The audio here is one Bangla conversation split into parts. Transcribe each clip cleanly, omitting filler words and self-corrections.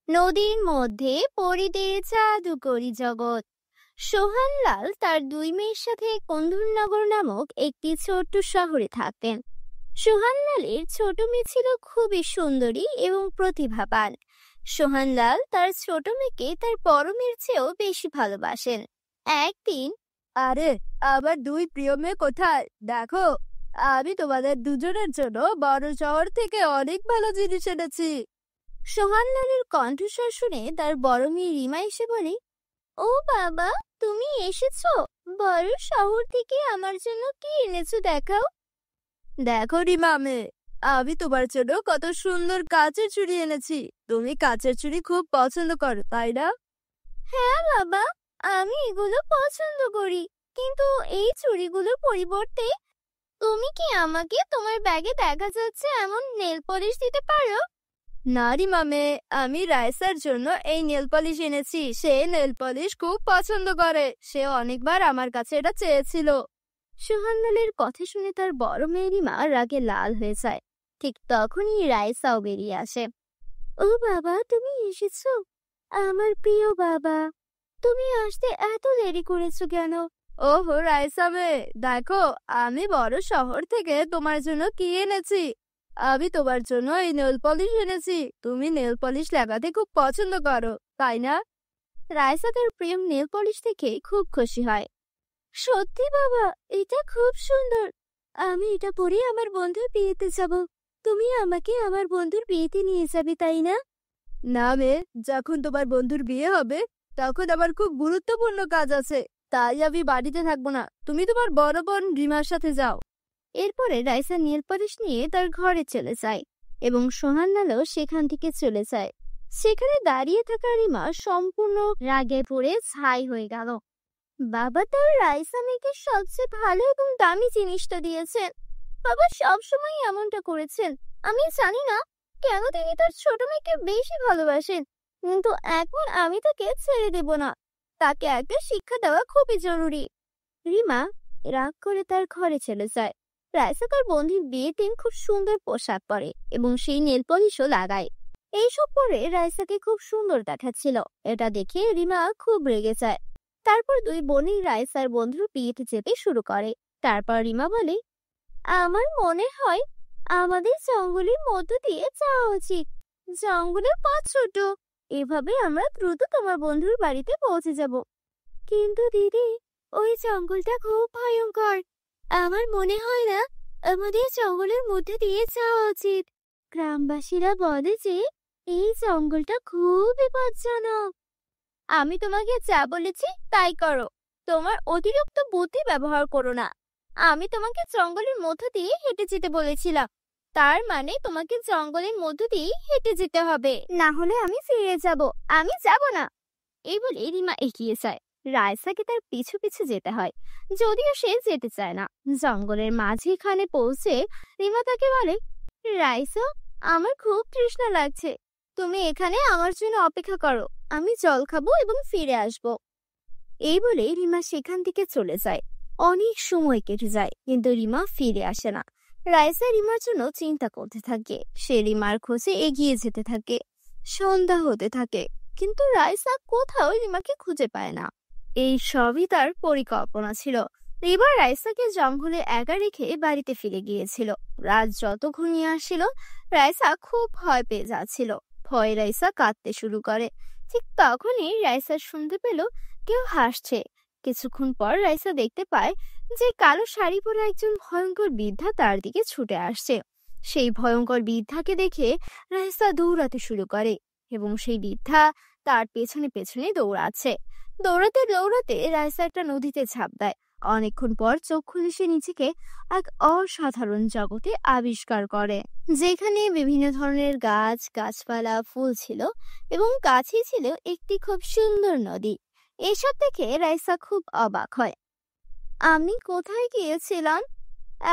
নদীর মধ্যে পরিদের জাদুকরি জগৎ। সোহানলাল তার দুই মেয়ের সাথে কন্দুরনগর নামক একটি ছোট্ট শহরে থাকতেন। সোহানলালের ছোট মেয়ে ছিল খুবই সুন্দরী এবং প্রতিভাবান। সোহানলাল তার ছোট মেয়েকে তার বড় মেয়ের চেয়েও বেশি ভালোবাসেন। একদিন, আরে, আমার দুই প্রিয় মেয়ে কোথায়? দেখো, আমি তোমাদের দুজনের জন্য বড় শহর থেকে অনেক ভালো জিনিস এনেছি। সোহানলালের কণ্ঠস্বর শুনে তার বড় মেয়ে রিমা এসে বলে, ও বাবা, তুমি এসেছো? বড় শহর থেকে আমার জন্য কি এনেছো দেখাও। দেখো রিমা মেয়ে, আমি তোমার জন্য কত সুন্দর কাচের চুড়ি এনেছি। তুমি কাচের চুড়ি খুব পছন্দ করো, তাই না? হ্যাঁ বাবা, আমি এগুলো পছন্দ করি, কিন্তু এই চুড়িগুলোর পরিবর্তে তুমি কি আমাকে তোমার ব্যাগে দেখা যাচ্ছে এমন নেল পলিশ দিতে পারো? না রিমা মেয়ে, আমি রাইসার জন্য এই নেল পলিশ এনেছি। সে নেল পলিশ খুব পছন্দ করে। সে অনেকবার আমার কাছে এটা চেয়েছিল। সোহানলালের কথা শুনে তার বড় মেয়ে রিমা রাগে লাল হয়ে যায়। ঠিক তখনই রাইসাও বেরিয়ে আসে। ও বাবা, তুমি এসেছো? আমার প্রিয় বাবা, তুমি আসতে এত দেরি করেছো কেন? ওহো রাইসা মেয়ে, দেখো, আমি বড় শহর থেকে তোমার জন্য কি এনেছি। আমি তোমার জন্য এই নেল পলিশ এনেছি। তুমি নেল পলিশ লাগাতে খুব পছন্দ করো, তাই না? রাইসা তার প্রিয় নেল পলিশ দেখে খুব খুশি হয়। সত্যি বাবা, এটা খুব সুন্দর। আমি এটা পরে আমার বন্ধুর বিয়েতে যাব। তুমি আমাকে আমার বন্ধুর বিয়েতে নিয়ে যাবে, তাই না? না মেয়ে, যখন তোমার বন্ধুর বিয়ে হবে তখন আমার খুব গুরুত্বপূর্ণ কাজ আছে, তাই আমি বাড়িতে থাকবো না। তুমি তোমার বড় বোন রিমার সাথে যাও। এরপরে রাইসা নেল পলিশ নিয়ে তার ঘরে চলে যায় এবং সোহানলালও সেখান থেকে চলে যায়। সেখানে দাঁড়িয়ে থাকা রিমা সম্পূর্ণ রাগে পড়ে ছাই হয়ে গেল। বাবা তার রাইসা মেয়েকে সবচেয়ে ভালো এবং দামি জিনিসটা দিয়েছেন। বাবা সবসময় এমনটা করেছেন। আমি জানি না কেন তিনি তার ছোট মেয়েকে বেশি ভালোবাসেন, কিন্তু এখন আমি তাকে ছেড়ে দেব না। তাকে একটা শিক্ষা দেওয়া খুবই জরুরি। রিমা রাগ করে তার ঘরে চলে যায়। রাইসা তার বন্ধুর বিয়ের দিন খুব সুন্দর পোশাক পরে এবং সেই নেল পলিশও লাগায়। এইসব পরে রাইসাকে খুব সুন্দর দেখাচ্ছিল। এটা দেখে রিমা খুব রেগে যায়। তারপর দুই বোনই রাইসার বন্ধুর বিয়েতে যেতে শুরু করে। তারপর রিমা বলে, আমার মনে হয় আমাদের জঙ্গলের মধ্য দিয়ে যাওয়া উচিত। জঙ্গলের পথ ছোট, এভাবে আমরা দ্রুত তোমার বন্ধুর বাড়িতে পৌঁছে যাব। কিন্তু দিদি, ওই জঙ্গলটা খুব ভয়ঙ্কর। আমার মনে হয় না আমাদের জঙ্গলের মধ্যে দিয়ে যাওয়া উচিত। গ্রামবাসীরা বলে যে এই জঙ্গলটা খুব বিপজ্জনক। আমি তোমাকে যা বলেছি তাই করো। তোমার অতিরিক্ত বুদ্ধি ব্যবহার করো না। আমি তোমাকে জঙ্গলের মধ্য দিয়ে হেঁটে যেতে বলেছিলাম, তার মানে তোমাকে জঙ্গলের মধ্য দিয়ে হেঁটে যেতে হবে, না হলে আমি ফিরে যাব। আমি যাব না। এই বলে রিমা এগিয়ে যায়। রাইসাকে তার পিছু পিছু যেতে হয়, যদিও সে যেতে চায় না। জঙ্গলের মাঝখানে পৌঁছে রিমা তাকে বলে, রাইসা, আমার খুব তৃষ্ণা লাগছে। তুমি এখানে আমার জন্য অপেক্ষা করো, আমি জল খাবো এবং ফিরে আসব। এই বলে রিমা সেখান থেকে চলে যায়। অনেক সময় কেটে যায়, কিন্তু রিমা ফিরে আসে না। রাইসা রিমার জন্য চিন্তা করতে থাকে। সে রিমার খোঁজে এগিয়ে যেতে থাকে। সন্ধ্যা হতে থাকে, কিন্তু রাইসা কোথাও রিমাকে খুঁজে পায় না। এই সবই তার পরিকল্পনা ছিল। রিমা রাইসাকে জঙ্গলে একা রেখে বাড়িতে ফিরে গিয়েছিল। রাত যত ঘনিয়ে আসছিল, রাইসা খুব ভয় পেয়ে যাচ্ছিল। ভয়ে রাইসা কাঁদতে শুরু করে। ঠিক তখনই রাইসা শুনতে পেল কেউ হাসছে। কিছুক্ষণ পর রাইসা দেখতে পায় যে কালো শাড়ি পরে একজন ভয়ঙ্কর বৃদ্ধা তার দিকে ছুটে আসছে। সেই ভয়ঙ্কর বৃদ্ধাকে দেখে রাইসা দৌড়াতে শুরু করে এবং সেই বৃদ্ধা তার পেছনে পেছনে দৌড়াচ্ছে। দৌড়াতে দৌড়াতে রাইসা একটা নদীতে ঝাঁপ দেয়। অনেকক্ষণ পর চোখ খুলে সে নিজেকে এক অসাধারণ জগতে আবিষ্কার করে, যেখানে বিভিন্ন ধরনের গাছ গাছপালা ফুল ছিল এবং কাছেই ছিল একটি খুব সুন্দর নদী। এসব দেখে রাইসা খুব অবাক হয়। আমি কোথায় গিয়েছিলাম?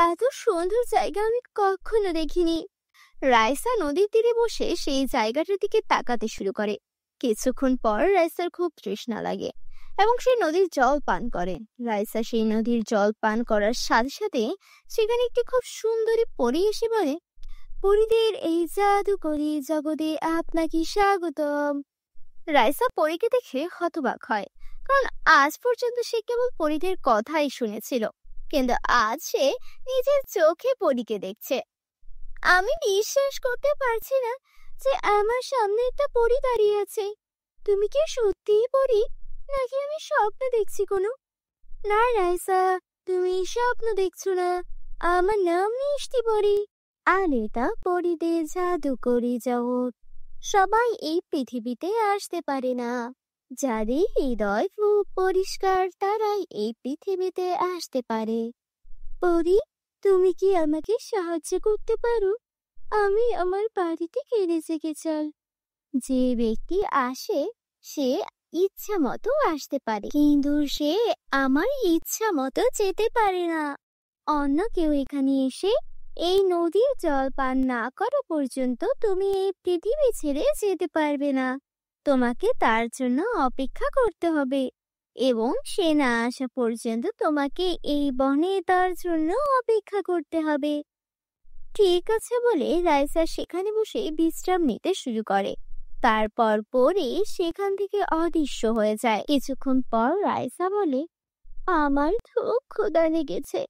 এত সুন্দর জায়গা আমি কখনো দেখিনি। রাইসা নদীর তীরে বসে সেই জায়গাটার দিকে তাকাতে শুরু করে। কিছুক্ষণ পর রাইসার খুব তৃষ্ণা লাগে এবং সে নদীর জল পান করে। রাইসা সেই নদীর জল পান করার সাথে সাথে সেখানে একটি খুব সুন্দরী পরী এসে বলে, পরীদের এই জাদুকরি জগতে আপনাকে স্বাগতম। রাইসা পরীকে দেখে হতবাক হয়, কারণ আজ পর্যন্ত সে কেবল পরীদের কথাই শুনেছিল, কিন্তু আজ সে নিজের চোখে পরীকে দেখছে। আমি বিশ্বাস করতে পারছি না যে আমার সামনে একটা পরী দাঁড়িয়ে আছে। তুমি কি সত্যিই পরী, নাকি আমি স্বপ্ন দেখছি কোনো? না রাইসা, তুমি স্বপ্ন দেখছো না। আমার নাম মিষ্টি পরী, আর এটা পরীদের জাদুকরি জগৎ। সবাই এই পৃথিবীতে আসতে পারে না, যাদের হৃদয় খুব পরিষ্কার তারাই এই পৃথিবীতে আসতে পারে। পরী, তুমি কি আমাকে সাহায্য করতে পারো? আমি আমার বাড়িতে ফিরে যেতে চাই। যে ব্যক্তি আসে সে ইচ্ছা মতো আসতে পারে, কিন্তু সে আমার ইচ্ছা মতো যেতে পারে না। অন্য কেউ এখানে এসে এই নদীর জল পান না করা পর্যন্ত তুমি এই পৃথিবী ছেড়ে যেতে পারবে না। তোমাকে তার জন্য অপেক্ষা করতে হবে, এবং সে না আসা পর্যন্ত তোমাকে এই বনে তার জন্য অপেক্ষা করতে হবে। ঠিক আছে বলে রাইসা সেখানে বসে বিশ্রাম নিতে শুরু করে। তারপর পরে সেখান থেকে অদৃশ্য হয়ে যায়। কিছুক্ষণ পর রাইসা বলে, আমার খুব ক্ষুধা লেগেছে,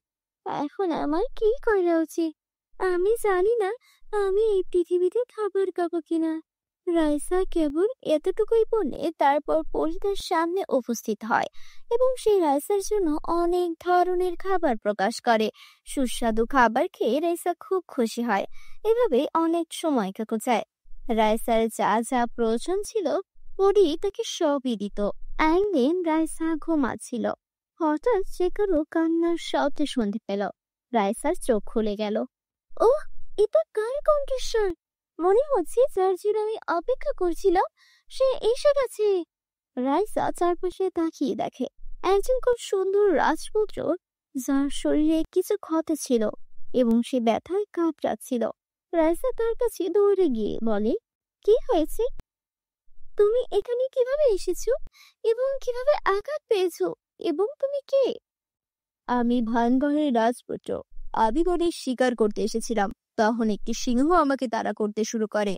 এখন আমার কি করা উচিত? আমি জানি না আমি এই পৃথিবীতে খাবার খাবো কিনা। রাইসা কেবল এতটুকুই বলে তারপর পরিদের সামনে উপস্থিত হয়, এবং সেই রাইসার জন্য অনেক ধরনের খাবার প্রকাশ করে। সুস্বাদু খাবার খেয়ে রাইসা খুব খুশি হয়। এভাবে অনেক সময় কেটে যায়। রাইসার যা যা প্রয়োজন ছিল পরি তাকে সবই দিত। একদিন রাইসা ঘুমাচ্ছিল, হঠাৎ সে কারো কান্নার শব্দ শুনতে পেল। রাইসার চোখ খুলে গেল। ও, এটা কার কণ্ঠস্বর? মনে হচ্ছে যার জন্য আমি অপেক্ষা করছিলাম সে এসে গেছে। রাইসা চারপাশে তাকিয়ে দেখে একজন খুব সুন্দর রাজপুত্র, যার শরীরে কিছু ক্ষত ছিল এবং সে ব্যথায় কাঁপড়াচ্ছিল। রাইসা তার কাছে দৌড়ে গিয়ে বলে, কি হয়েছে? তুমি এখানে কিভাবে এসেছো এবং কিভাবে আঘাত পেয়েছো, এবং তুমি কে? আমি ভানগড়ের রাজপুত্র। আমি বনে শিকার করতে এসেছিলাম, তখন একটি সিংহ আমাকে তাড়া করতে শুরু করে।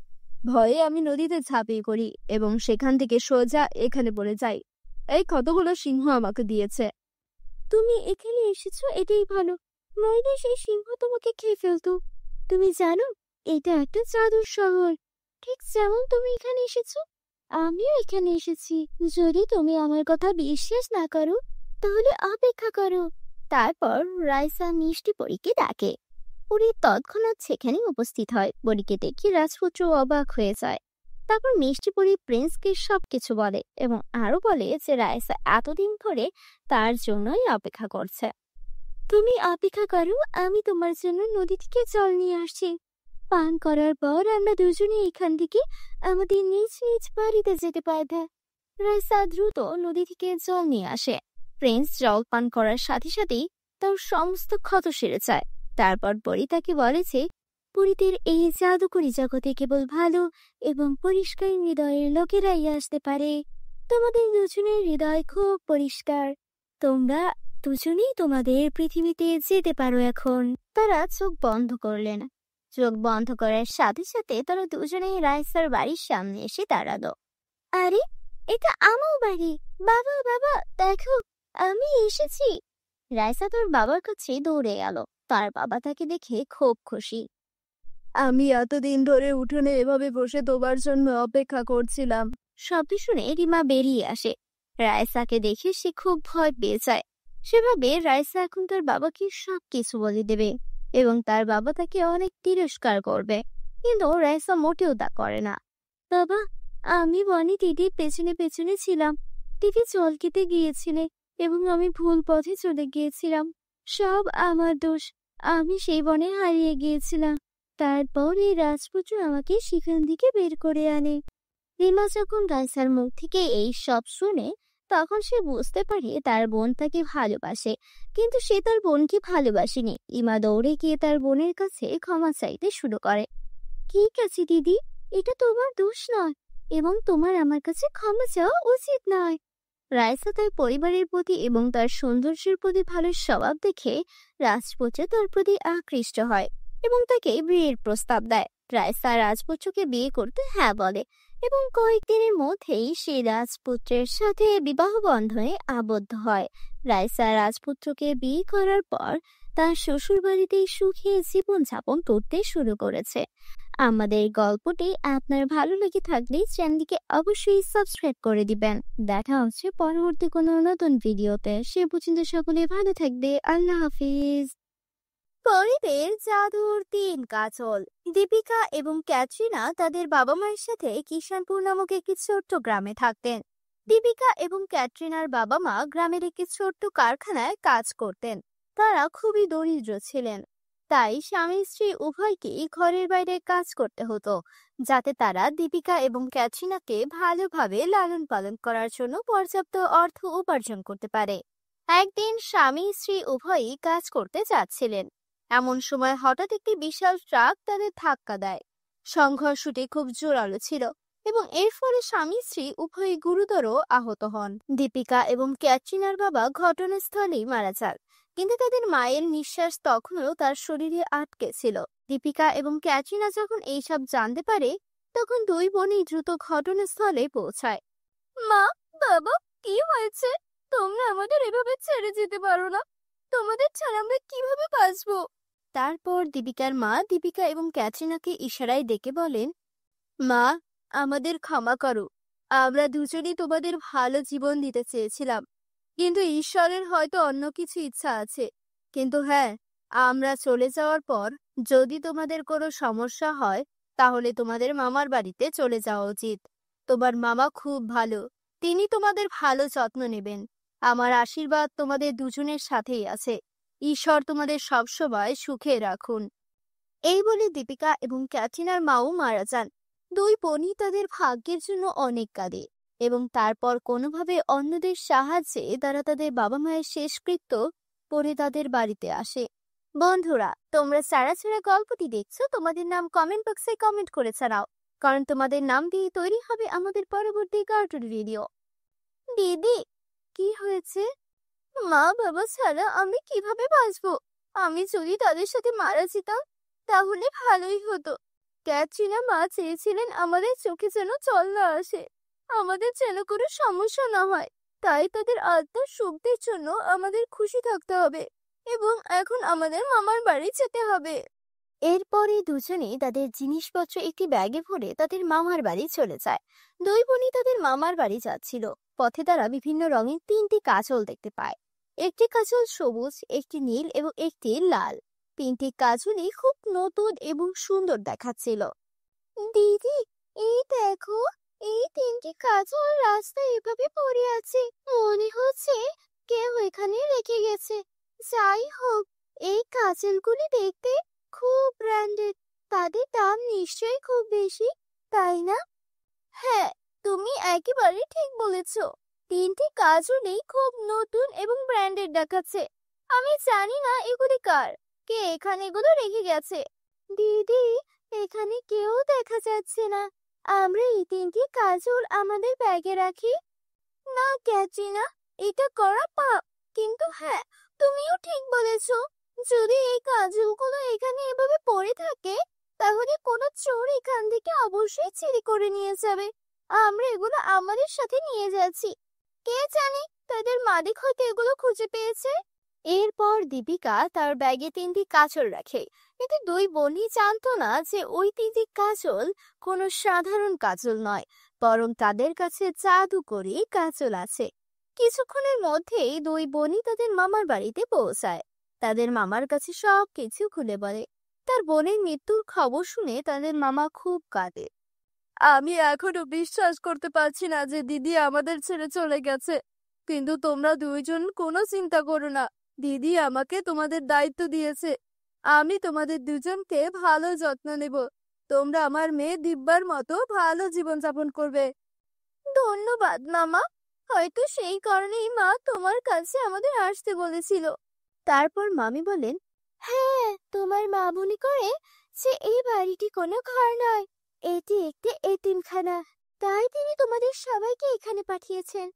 ভয়ে আমি নদীতে ঝাঁপিয়ে পড়ি এবং সেখান থেকে সোজা এখানে পড়ে যাই। এই ক্ষতগুলো সিংহ আমাকে দিয়েছে। তুমি এখানে এসেছো এটাই ভালো, নইলে সেই সিংহ তোমাকে খেয়ে ফেলতো। তুমি জানো এটা একটা জাদুর শহর, ঠিক যেমন তুমি এখানে এসেছো আমিও এখানে এসেছি। যদি তুমি আমার কথা বিশ্বাস না করো তাহলে অপেক্ষা করো। তারপর রাইসা মিষ্টি পরীকে ডাকে। পরী তৎক্ষণাৎ সেখানে উপস্থিত হয়। পরীকে দেখে রাজপুত্র অবাক হয়ে যায়। তারপর মিষ্টি পরী প্রিন্সকে সবকিছু বলে এবং আরো বলে যে রাইসা এতদিন ধরে তার জন্যই অপেক্ষা করছে। তুমি অপেক্ষা করো, আমি তোমার জন্য নদী থেকে জল নিয়ে আসছি। পান করার পর আমরা দুজনে এখান থেকে আমাদের নিজ নিজ বাড়িতে যেতে পারবে। রাইসা দ্রুত নদী থেকে জল নিয়ে আসে। প্রিন্স জল পান করার সাথে সাথেই তার সমস্ত ক্ষত সেরে যায়। তারপর পরী তাকে বলে যে পরীদের এই জাদুকরি জগতে কেবল ভালো এবং পরিষ্কার হৃদয়ের লোকেরাই আসতে পারে। তোমাদের দুজনের হৃদয় খুব পরিষ্কার, তোমরা দুজনেই তোমাদের পৃথিবীতে যেতে পারো এখন। তারা চোখ বন্ধ করলেন। চোখ বন্ধ করার সাথে সাথে তারা দুজনেই রাইসার বাড়ির সামনে এসে দাঁড়ালো। আরে, এটা আমার বাড়ি। বাবা বাবা, দেখো আমি এসেছি। রাইসা তার বাবার কাছে দৌড়ে গেল। তার বাবা তাকে দেখে খুব খুশি। আমি এতদিন ধরে উঠোনে এভাবে বসে তোমার জন্য অপেক্ষা করছিলাম। শব্দ শুনে রিমা বেরিয়ে আসে। রাইসাকে দেখে সে খুব ভয় পেয়ে যায়। সেভাবে রাইসা এখন তার বাবাকে সবকিছু বলে দেবে এবং তার বাবা তাকে অনেক তিরস্কার করবে, কিন্তু রাইসা মোটেও তা করে না। বাবা, আমি বনে দিদির পেছনে পেছনে ছিলাম। দিদি জল খেতে গিয়েছিলে এবং আমি ভুল পথে চলে গিয়েছিলাম। সব আমার দোষ। আমি সেই বনে হারিয়ে গিয়েছিলাম। তারপর এই রাজপুত্র আমাকে সেখান থেকে বের করে আনে। রিমা যখন রাইসার মুখ থেকে এই সব শুনে তখন সে বুঝতে পারে তার বোন তাকে ভালোবাসে, কিন্তু সে তার বোনকে ভালোবাসেনি। রিমা দৌড়ে গিয়ে তার বোনের কাছে ক্ষমা চাইতে শুরু করে। ঠিক আছে দিদি, এটা তোমার দোষ নয় এবং তোমার আমার কাছে ক্ষমা চাওয়া উচিত নয়। রাইসা তার পরিবারের প্রতি এবং তার সৌন্দর্যের প্রতি ভালো স্বভাব দেখে রাজপুত্র তার প্রতি আকৃষ্ট হয় এবং তাকে বিয়ের প্রস্তাব দেয়। রাইসা রাজপুত্রকে বিয়ে করতে হ্যাঁ বলে এবং কয়েকদিনের মধ্যেই সে রাজপুত্রের সাথে বিবাহ বন্ধনে আবদ্ধ হয়। রাইসা রাজপুত্রকে বিয়ে করার পর তার শ্বশুর বাড়িতেই সুখী জীবনযাপন করতে শুরু করেছে। আমাদের গল্পটি আপনার ভালো লেগে থাকলে চ্যানেলটিকে অবশ্যই সাবস্ক্রাইব করে দিবেন। দেখা হচ্ছে পরবর্তী কোনো নতুন ভিডিওতে। সে পর্যন্ত সকলে ভালো থাকবে। আল্লাহ হাফিজ। পরিদের জাদুর 3 কাজল। দীপিকা এবং ক্যাটরিনা তাদের বাবা মায়ের সাথে কিষানপুর নামক একটি ছোট্ট গ্রামে থাকতেন। দীপিকা এবং ক্যাটরিনার বাবা মা গ্রামের একটি ছোট্ট কারখানায় কাজ করতেন। তারা খুবই দরিদ্র ছিলেন, তাই স্বামী স্ত্রী উভয়কেই ঘরের বাইরে কাজ করতে হতো, যাতে তারা দীপিকা এবং ক্যাটরিনাকে ভালোভাবে লালন পালন করার জন্য পর্যাপ্ত অর্থ উপার্জন করতে পারে। একদিন স্বামী স্ত্রী উভয়ই কাজ করতে যাচ্ছিলেন। এমন সময় হঠাৎ একটি বিশাল ট্রাক তাদের ধাক্কা দেয়। সংঘর্ষটি খুব জোরালো ছিল এবং এর ফলে স্বামী স্ত্রী উভয়ই গুরুতর আহত হন। দীপিকা এবং ক্যাটরিনার বাবা ঘটনাস্থলেই মারা যান, কিন্তু তাদের মায়ের নিঃশ্বাস তখনও তার শরীরে আটকে ছিল। দীপিকা এবং ক্যাটরিনা যখন এইসব জানতে পারে, তখন দুই বোনই দ্রুত ঘটনাস্থলে পৌঁছায়। মা, বাবা, কি হয়েছে? তোমরা আমাদের এভাবে ছেড়ে যেতে পারো না। তোমাদের ছাড়া আমরা কিভাবে বাঁচবো? তারপর দীপিকার মা দীপিকা এবং ক্যাটরিনাকে ইশারায় ডেকে বলেন, মা, আমাদের ক্ষমা করো। আমরা দুজনেই তোমাদের ভালো জীবন দিতে চেয়েছিলাম, কিন্তু ঈশ্বরের হয়তো অন্য কিছু ইচ্ছা আছে। কিন্তু হ্যাঁ, আমরা চলে যাওয়ার পর যদি তোমাদের কোনো সমস্যা হয়, তাহলে তোমাদের মামার বাড়িতে চলে যাওয়া উচিত। তোমার মামা খুব ভালো, তিনি তোমাদের ভালো যত্ন নেবেন। আমার আশীর্বাদ তোমাদের দুজনের সাথেই আছে। ঈশ্বর তোমাদের সবসময় সুখে রাখুন। এই বলে দীপিকা এবং ক্যাটরিনার মাও মারা যান। দুই বোনই তাদের ভাগ্যের জন্য অনেক কাঁদে এবং তারপর কোনোভাবে অন্যদের সাহায্যে তারা তাদের বাবা মায়ের শেষকৃত্য করে তাদের বাড়িতে আসে। বন্ধুরা, তোমরা ছাড়া ছাড়া গল্পটি দেখছো, তোমাদের নাম কমেন্ট বক্সে কমেন্ট করে জানাও, কারণ তোমাদের নাম দিয়ে তৈরি হবে আমাদের পরবর্তী কার্টুন ভিডিও। দিদি, কি হয়েছে? মা বাবা ছাড়া আমি কিভাবে বাঁচবো? আমি যদি তাদের সাথে মারা যেতাম তাহলে ভালোই হতো। ক্যাটরিনা মা চেয়েছিলেন আমাদের চোখে যেন জল না আসে, আমাদের যেন কোনো সমস্যা না হয়। তাই তাদের আত্মার সুখের জন্য আমাদের খুশি থাকতে হবে এবং এখন আমাদের মামার বাড়ি যেতে হবে। এরপরে দুজনে তাদের জিনিসপত্র একটি ব্যাগে ভরে তাদের মামার বাড়ি চলে যায়। দুই বোনই তাদের মামার বাড়ি যাচ্ছিল। পথে তারা বিভিন্ন রঙের 3টি কাজল দেখতে পায়। একটি কাজল সবুজ, একটি নীল এবং একটি লাল। 3টি কাজলই খুব নতুন এবং সুন্দর দেখাচ্ছিল। দিদি, এই দেখো, এই 3টি কাজল রাস্তায় এভাবে পড়ে আছে। মনে হচ্ছে কেউ এখানে রেখে গেছে। যাই হোক, এই কাজলগুলি দেখতে খুব ব্র্যান্ডেড। তাদের দাম নিশ্চয়ই খুব বেশি, তাই না? হ্যাঁ, তুমি একেবারে ঠিক বলেছো। 3টি কাজলই খুব নতুন এবং ব্র্যান্ডেড দেখাচ্ছে। আমি জানি না এগুলি কার, কে এখানে এগুলো রেখে গেছে। দিদি, এখানে কেউ দেখা যাচ্ছে না। আমরা এই 3টি কাজল আমাদের ব্যাগে রাখি। না ক্যাটরিনা, এটা করা পাপ। কিন্তু হ্যাঁ, তুমিও ঠিক বলেছো। যদি এই কাজলগুলো এখানে এভাবে পড়ে থাকে, তাহলে কোনো চোর এখান থেকে অবশ্যই চুরি করে নিয়ে যাবে। আমরা এগুলো আমাদের সাথে নিয়ে যাচ্ছি। কে জানে, তাদের মালিক হয়তো এগুলো খুঁজে পেয়েছে। এরপর দীপিকা তার ব্যাগে 3টি কাজল রাখে, কিন্তু দুই বোনই জানতো না যে ওই 3টি কাজল কোনো সাধারণ কাজল নয়, বরং তাদের কাছে জাদুকরি কাজল আছে। কিছুক্ষণের মধ্যেই দুই বোনই তাদের মামার বাড়িতে পৌঁছায়। তাদের মামার কাছে সবকিছু খুলে বলে। তার বোনের মৃত্যুর খবর শুনে তাদের মামা খুব কাঁদে। আমি এখনো বিশ্বাস করতে পারছি না যে দিদি আমাদের ছেড়ে চলে গেছে। কিন্তু তোমরা দুইজন কোনো চিন্তা করো না, দিদি আমাকে তোমাদের দায়িত্ব দিয়েছে। আমি তোমাদের দুজনকে ভালো যত্ন নেব। তোমরা আমার মেয়ে দিব্যার মতো ভালো জীবনযাপন করবে। ধন্যবাদ মামা। হয়তো সেই কারণেই মা তোমার কাছে আমাদের আসতে বলেছিল। তারপর মামি বলেন, হ্যাঁ, তোমার মা মনে করে যে এই বাড়িটি কোনো ঘর নয়, এটি একটি এতিমখানা, তাই তিনি তোমাদের সবাইকে এখানে পাঠিয়েছেন।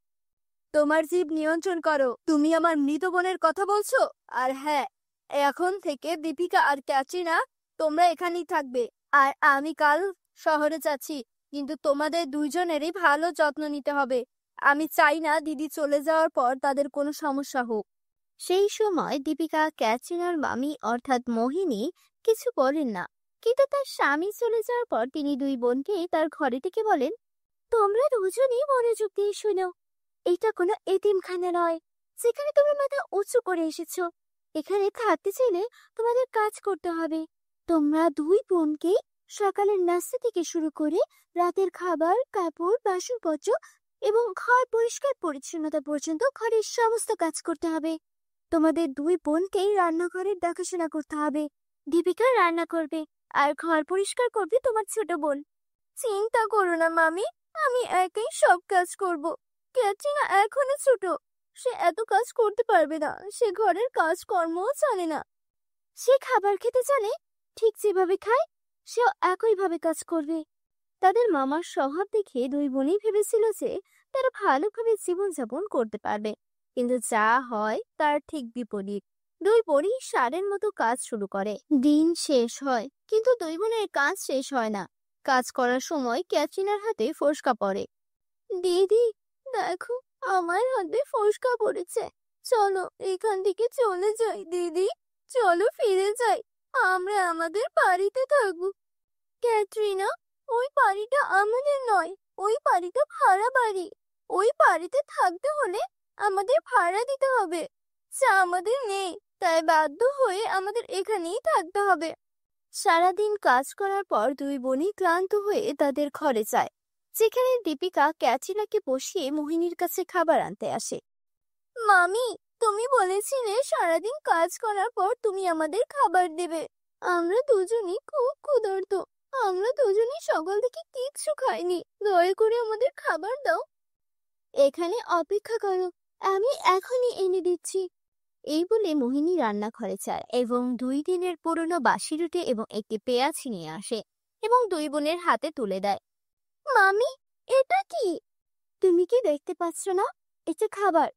তোমার জিভ নিয়ন্ত্রণ করো। তুমি আমার মৃত বোনের কথা বলছো? আর হ্যাঁ, এখন থেকে দীপিকা আর ক্যাটরিনা তোমরা এখানেই থাকবে। আর আমি কাল শহরে যাচ্ছি, কিন্তু তোমাদের দুইজনেরই ভালো যত্ন নিতে হবে। আমি চাই না দিদি চলে যাওয়ার পর তাদের কোনো সমস্যা হোক। সেই সময় দীপিকা ক্যাটরিনার মামি অর্থাৎ মোহিনী কিছু বলেন না, কিন্তু তার স্বামী চলে যাওয়ার পর তিনি দুই বোনকে তার ঘরে থেকে বলেন, তোমরা দুজনেই মনোযোগ দিয়ে শোনো। এটা কোনো এতিমখানা নয় যেখানে তোমরা মাথা উঁচু করে এসেছো। এখানে থাকতে চাইলে তোমাদের কাজ করতে হবে। তোমরা দুই বোনকে সকালের নাস্তা থেকে শুরু করে রাতের খাবার, কাপড়, বাসনপত্র এবং ঘর পরিষ্কার পরিচ্ছন্নতা পর্যন্ত ঘরের সমস্ত কাজ করতে হবে। তোমাদের দুই বোনকেই রান্নাঘরের দেখাশোনা করতে হবে। দীপিকা রান্না করবে আর ঘর পরিষ্কার করবে তোমার ছোট বোন। চিন্তা করো না মামি, আমি একাই সব কাজ করব। ক্যাটরিনা এখনো ছোট, সে এত কাজ করতে পারবে না। সে ঘরের কাজকর্মও জানে না। সে খাবার খেতে জানে, ঠিক যেভাবে খায় সেও একইভাবে কাজ করবে। তাদের মামার স্বভাব দেখে দুই বোনই ভেবেছিল যে তারা ভালোভাবে জীবনযাপন করতে পারবে, কিন্তু যা হয় তার ঠিক বিপরীত। দুই বোনই সারের মতো কাজ শুরু করে। দিন শেষ হয়, কিন্তু দুই বোনের কাজ শেষ হয় না। কাজ করার সময় ক্যাটরিনার হাতে ফোসকা পড়ে। দিদি দেখো, আমার হাতে ফোসকা পড়েছে। চলো এখান থেকে চলে যাই দিদি, চলো ফিরে যাই। আমরা আমাদের বাড়িতে থাকবো। ক্যাটরিনা, ওই বাড়িটা আমাদের নয়, ওই বাড়িটা ভাড়া বাড়ি। ওই বাড়িতে থাকতে হলে আমাদের ভাড়া দিতে হবে, যা আমাদের নেই। তাই বাধ্য হয়ে আমাদের এখানেই থাকতে হবে। সারাদিন কাজ করার পর দুই বোনই ক্লান্ত হয়ে তাদের ঘরে যায়, যেখানে দীপিকা ক্যাটরিনাকে বসিয়ে মোহিনীর কাছে খাবার আনতে আসে। মামি, তুমি বলেছিলে সারাদিন কাজ করার পর তুমি আমাদের খাবার দেবে। আমরা দুজনই খুব ক্ষুধার্ত। আমরা দুজনই সকাল থেকে কিচ্ছু খাইনি। দয়া করে আমাদের খাবার দাও। এখানে অপেক্ষা করো, আমি এখনই এনে দিচ্ছি। এই বলে মোহিনী রান্নাঘরে যায় এবং 2 দিনের পুরনো বাসি রুটি এবং একটি পেঁয়াজ নিয়ে আসে এবং দুই বোনের হাতে তুলে দেয়। মামি, এটা কি? তুমি কি দেখতে পাচ্ছ না? এটা খাবার।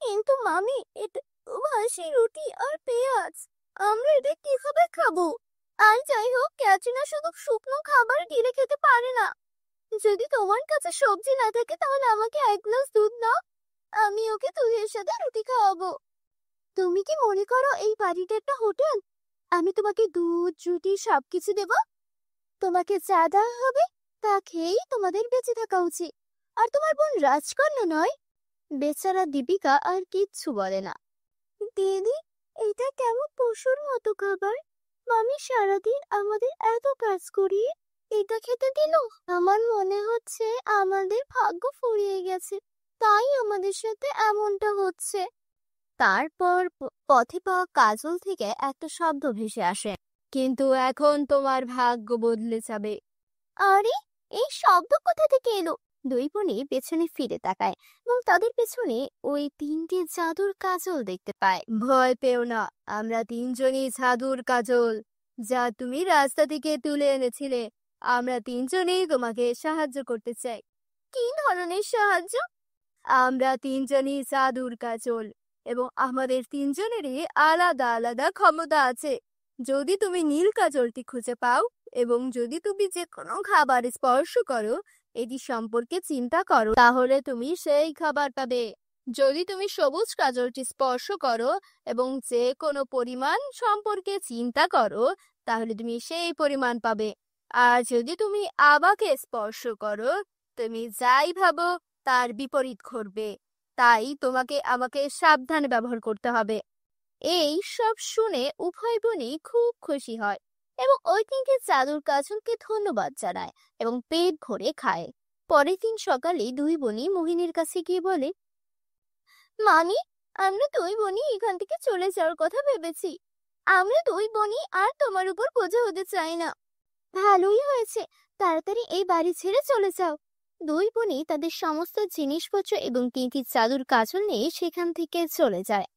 কিন্তু মামি, এটা তো বাসি রুটি আর পেঁয়াজ। আমরা এটা কিভাবে খাবো? আর যাই হোক, ক্যাটরিনা শুধু শুকনো খাবার গিলে খেতে পারে না। যদি তোমার কাছে সবজি না থাকে তাহলে আমাকে 1 গ্লাস দুধ দাও, আমি ওকে দুধের সাথে রুটি খাওয়াবো। তুমি কি মনে করো এই বাড়িটা একটা হোটেল? আমি তোমাকে দুধ, রুটি সবকিছু দেব। তোমাকে যা দেওয়া হবে তা খেয়েই তোমাদের বেঁচে থাকা উচিত। আর তোমার বোন রাজকন্যা নয়। বেচারা দীপিকা আর কিচ্ছু বলে না। দিদি, এটা কেমন পশুর মতো খাবার? মামি সারাদিন আমাদের এত কাজ করিয়ে এটা খেতে দিল। আমার মনে হচ্ছে আমাদের ভাগ্য ফুরিয়ে গেছে, তাই আমাদের সাথে এমনটা হচ্ছে। তারপর পথে পাওয়া কাজল থেকে একটা শব্দ ভেসে আসে, কিন্তু এখন তোমার ভাগ্য বদলে যাবে। আরে, এই শব্দ কোথা থেকে এলো? দুই বোনই পেছনে ফিরে তাকায় এবং তাদের পেছনে ওই 3টে জাদুর কাজল দেখতে পায়। ভয় পেও না, আমরা 3জনই জাদুর কাজল, যা তুমি রাস্তা থেকে তুলে এনেছিলে। আমরা 3জনেই তোমাকে সাহায্য করতে চাই। কি ধরনের সাহায্য? আমরা 3জনই জাদুর কাজল এবং আমাদের 3জনেরই আলাদা আলাদা ক্ষমতা আছে। যদি তুমি নীল কাজলটি খুঁজে পাও এবং যদি তুমি যে কোনো খাবার স্পর্শ করো, এটি সম্পর্কে চিন্তা করো, তাহলে তুমি সেই খাবার পাবে। যদি তুমি সবুজ কাজলটি স্পর্শ করো এবং যে কোনো পরিমাণ সম্পর্কে চিন্তা করো, তাহলে তুমি সেই পরিমাণ পাবে। আর যদি তুমি আবাকে স্পর্শ করো, তুমি যাই ভাবো তার বিপরীত ঘটবে। তাই তোমাকে আমাকে সাবধানে ব্যবহার করতে হবে। এই সব শুনে উভয় বোনই খুব খুশি হয় এবং ওই দিনকে জাদুর কাজলকে ধন্যবাদ জানায় এবং পেট ভরে খায়। পরের দিন সকালে দুই বোনই মোহিনীর কাছে গিয়ে বলে, মামি, আমরা দুই বোনই এখান থেকে চলে যাওয়ার কথা ভেবেছি। আমরা দুই বোনই আর তোমার উপর বোঝা হতে চাই না। ভালোই হয়েছে, তাড়াতাড়ি এই বাড়ি ছেড়ে চলে যাও। দুই বোনই তাদের সমস্ত জিনিসপত্র এবং 3টি জাদুর কাজল নিয়ে সেখান থেকে চলে যায়।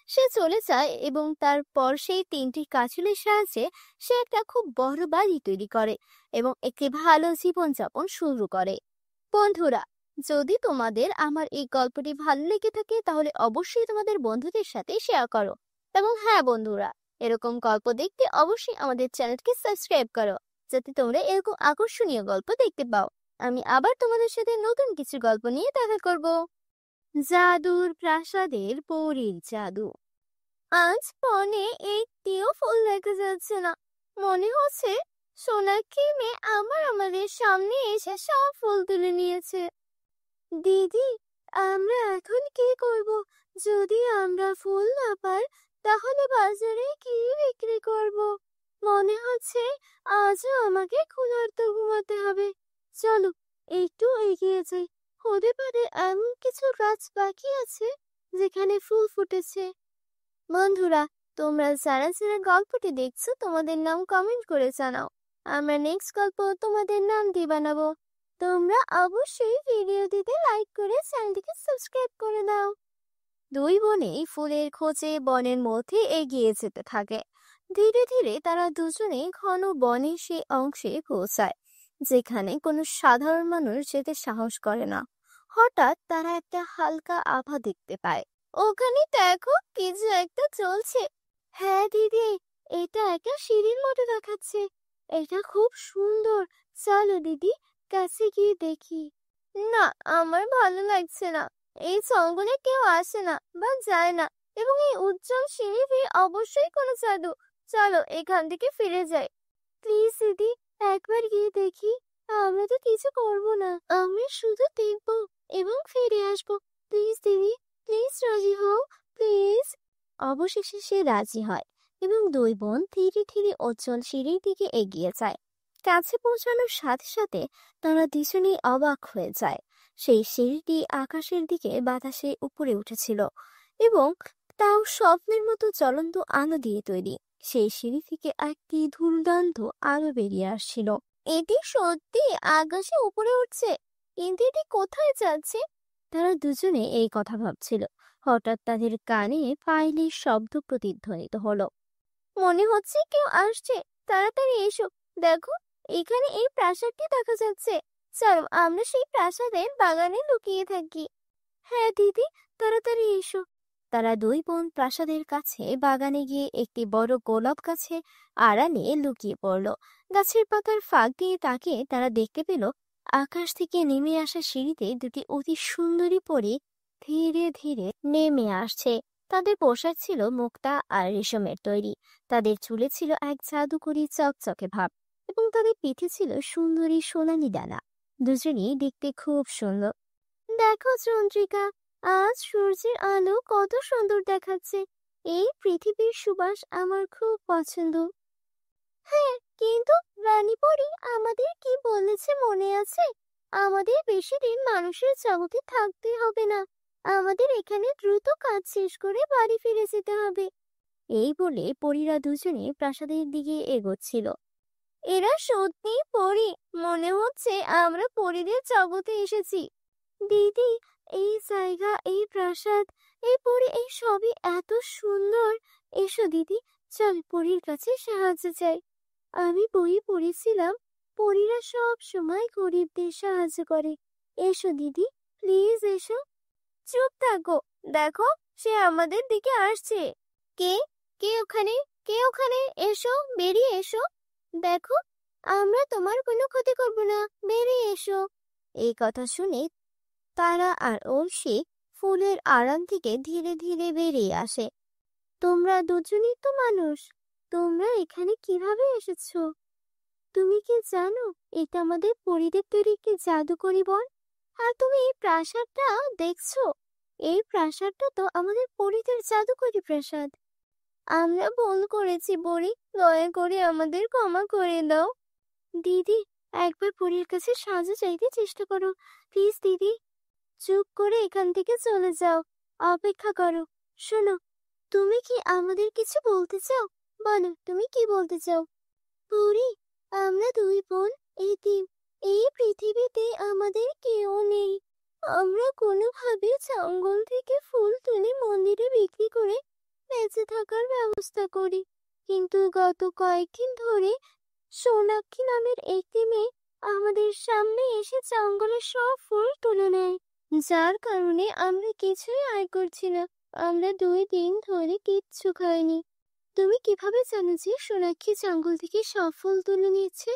সে চলে যায় এবং তারপর সেই 3টি কাজলের সাহায্যে সে একটা খুব বড় বাড়ি তৈরি করে এবং একটি ভালো জীবনযাপন শুরু করে। বন্ধুরা, যদি তোমাদের আমার এই গল্পটি ভালো লেগে থাকে তাহলে অবশ্যই তোমাদের বন্ধুদের সাথে শেয়ার করো। এবং হ্যাঁ বন্ধুরা, এরকম গল্প দেখতে অবশ্যই আমাদের চ্যানেলকে সাবস্ক্রাইব করো, যাতে তোমরা এরকম আকর্ষণীয় গল্প দেখতে পাও। আমি আবার তোমাদের সাথে নতুন কিছু গল্প নিয়ে দেখা করব। জাদুর প্রাসাদের পরীর জাদু। আজ বনে একটিও ফুল দেখা যাচ্ছে না। মনে হচ্ছে সোনাক্ষী মেয়ে আমাদের সামনে এসে সব ফুল তুলে নিয়েছে। দিদি, আমরা এখন কি করব? যদি আমরা ফুল না পাই তাহলে বাজারে কি বিক্রি করব? মনে হচ্ছে আজও আমাকে ক্ষুধার্ত ঘুমাতে হবে। চলো একটু এগিয়ে যাই, হতে পারে এমন কিছু গাছ বাকি আছে যেখানে ফুল ফুটেছে। বন্ধুরা, তোমরা যারা যারা গল্পটি দেখছো তোমাদের নাম কমেন্ট করে জানাও। আমরা নেক্সট গল্প তোমাদের নাম দিয়ে বানাবো। তোমরা অবশ্যই ভিডিওটিতে লাইক করে চ্যানেলটিকে সাবস্ক্রাইব করে দাও। দুই বোনেই ফুলের খোঁজে বনের মধ্যে এগিয়ে যেতে থাকে। ধীরে ধীরে তারা দুজনে ঘন বনের সেই অংশে পৌঁছায় যেখানে কোনো সাধারণ মানুষ যেতে সাহস করে না। হঠাৎ তারা একটা হালকা আভা দেখতে পায়। ওখানে দেখো কিছু একটা চলছে। হ্যাঁ দিদি, এটা একটা সিঁড়ির মতো দেখাচ্ছে। এটা খুব সুন্দর। চলো দিদি, কাছে গিয়ে দেখি। না, আমার ভালো লাগছে না। এই জঙ্গলে কেউ আসে না বা যায় না, এবং এই উজ্জ্বল সিঁড়ি দিয়ে অবশ্যই কোনো জাদু। চলো এখান থেকে ফিরে যাই। প্লিজ দিদি, একবার গিয়ে দেখি। আমরা তো কিছু করব না, আমরা শুধু দেখবো এবং ফিরে আসবো। প্লিজ দিদি, প্লিজ রাজি হও, প্লিজ। অবশেষে সে রাজি হয় এবং দুই বোন ধীরে ধীরে উজ্জ্বল সিঁড়ির দিকে এগিয়ে যায়। কাছে পৌঁছানোর সাথে সাথে তারা দুজনেই অবাক হয়ে যায়। সেই সিঁড়িটি আকাশের দিকে বাতাসে উপরে উঠেছিল এবং তাও স্বপ্নের মতো জ্বলন্ত আলো দিয়ে তৈরি। সেই সিঁড়ি থেকে একটি দুর্দান্ত আলো বেরিয়ে আসছিল। এটি সত্যি আকাশে উপরে উঠছে, কিন্তু এটি কোথায় যাচ্ছে? তারা দুজনে এই কথা ভাবছিল। হঠাৎ তাদের কানে পায়েলের শব্দ প্রতিধ্বনিত হলো। মনে হচ্ছে কেউ আসছে। তাড়াতাড়ি এসো, দেখো এখানে এই প্রাসাদটি দেখা যাচ্ছে। চলো আমরা সেই প্রাসাদের বাগানে লুকিয়ে থাকি। হ্যাঁ দিদি, তাড়াতাড়ি এসো। তারা দুই বোন প্রাসাদের কাছে বাগানে গিয়ে একটি বড় গোলাপ গাছে আড়ালে লুকিয়ে পড়ল। গাছের পাতার ফাঁক দিয়ে তাকিয়ে তারা দেখতে পেল আকাশ থেকে নেমে আসা সিঁড়িতে দুটি অতি সুন্দরী পরী ধীরে ধীরে নেমে আসছে। তাদের পোশাক ছিল মুক্তা আর রেশমের তৈরি। তাদের চুলে ছিল এক জাদুকরি চকচকে ভাব এবং তাদের পিঠে ছিল সুন্দরী সোনালী ডানা। দুজনেই দেখতে খুব সুন্দর। দেখো চন্দ্রিকা, আজ সূর্যের আলো কত সুন্দর দেখাচ্ছে। এই পৃথিবীর সুবাস আমার খুব পছন্দ। হ্যাঁ, কিন্তু রানী পরী আমাদের কি বলেছে মনে আছে? আমাদের বেশি দিন মানুষের জগতে থাকতে হবে না। আমাদের এখানে দ্রুত কাজ শেষ করে বাড়ি ফিরে যেতে হবে। এই বলে পরীরা দুজনে প্রাসাদের দিকে এগোচ্ছিল। এরা সত্যি পরী। মনে হচ্ছে আমরা পরীদের জগতে এসেছি। দিদি, এই জায়গা, এই প্রাসাদ, এই পরী, এই সবই এত সুন্দর। এসো দিদি, চল পরীর কাছে সাহায্য চাই। আমি বই পড়েছিলাম পরীরা সব সময় গরিবদের সাহায্য করে। এসো দিদি, প্লিজ এসো। চুপ থাকো, দেখো সে আমাদের দিকে আসছে। কে? কে ওখানে? কে ওখানে? এসো, বেরিয়ে এসো। দেখো, আমরা তোমার কোনো ক্ষতি করব না, বেরিয়ে এসো। এই কথা শুনে তারা আর ঐশী ফুলের আড়াল থেকে ধীরে ধীরে বেরিয়ে আসে। তোমরা দুজনই তো মানুষ, তোমরা এখানে কিভাবে এসেছো? তুমি কি জানো এটা আমাদের পরিদের তৈরি একটি জাদুকরি বন? আর তুমি এই প্রাসাদটা দেখছো? এই প্রাসাদটা তো আমাদের পরিদের জাদুকরি প্রাসাদ। আমরা ভুল করেছি পরি, দয়া করে আমাদের ক্ষমা করে দাও। দিদি, একবার পরীর কাছে সাহায্য চাইতে চেষ্টা করো, প্লিজ দিদি। চুপ করে এখান থেকে চলে যাও, অপেক্ষা করো। শোনো, তুমি কি আমাদের কিছু বলতে চাও? বলো, তুমি কি বলতে চাও? পরি, আমরা দুই বোন এতিম। এই পৃথিবীতে আমাদের কেউ নেই। আমরা কোনোভাবে জঙ্গল থেকে ফুল তুলে মন্দিরে বিক্রি করে বেঁচে থাকার ব্যবস্থা করি। কিন্তু গত কয়েকদিন ধরে সোনাক্ষী নামের একটি মেয়ে আমাদের সামনে এসে জঙ্গলের সব ফুল তুলে নেয়, যার কারণে আমরা কিছুই আয় করছি না। আমরা 2 দিন ধরে কিচ্ছু খাইনি। তুমি কিভাবে জানো যে সোনাক্ষী জঙ্গল থেকে সব ফুল তুলে নিয়েছে?